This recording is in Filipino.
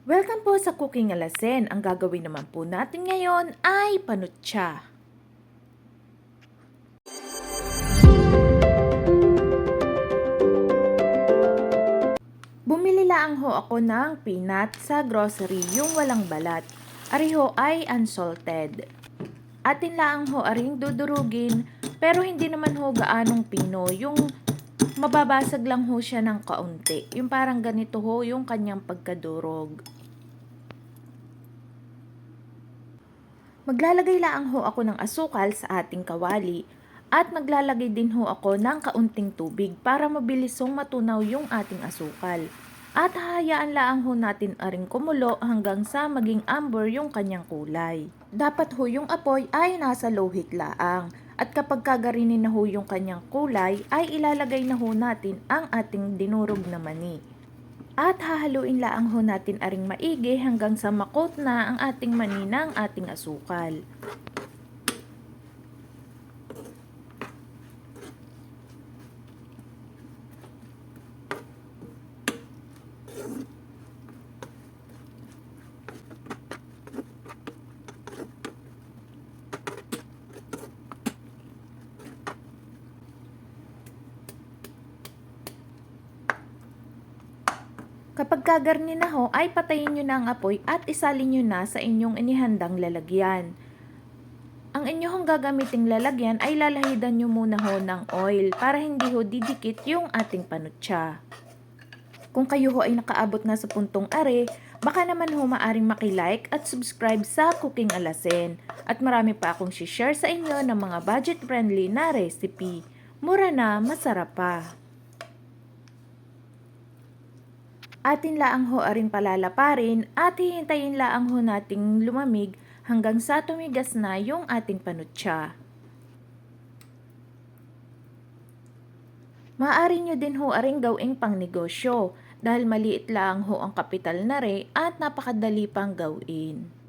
Welcome po sa Cooking Alasen. Ang gagawin naman po natin ngayon ay panutsa. Bumili lang ho ako ng peanut sa grocery, yung walang balat. Ariho ay unsalted. Atin lang ho aring dudurugin, pero hindi naman ho gaanong pino, yung mababasag lang ho siya ng kaunti. Yung parang ganito ho yung kanyang pagkadurog. Maglalagay lang ho ako ng asukal sa ating kawali at maglalagay din ho ako ng kaunting tubig para mabilisong matunaw yung ating asukal. At hahayaan lang ho natin aring kumulo hanggang sa maging amber yung kanyang kulay. Dapat ho yung apoy ay nasa low heat laang. At kapag kagarinin na ho yung kanyang kulay, ay ilalagay na ho natin ang ating dinurog na mani. At hahaluin laang ho natin aring maigi hanggang sa makot na ang ating mani ng ating asukal. Kapag kagarni na ho, ay patayin nyo na ang apoy at isalin nyo na sa inyong inihandang lalagyan. Ang inyong gagamiting lalagyan ay lalahidan nyo muna ho ng oil para hindi ho didikit yung ating panutsa. Kung kayo ho ay nakaabot na sa puntong are, baka naman ho maaring makilike at subscribe sa Cooking Alasen. At marami pa akong share sa inyo ng mga budget-friendly na recipe. Mura na, masarap pa. Atin laang ho aring palalaparin at hihintayin laang ho nating lumamig hanggang sa tumigas na yung ating panutsa. Maaari nyo din ho aring gawing pangnegosyo dahil maliit lang ho ang kapital na re at napakadali pang gawin.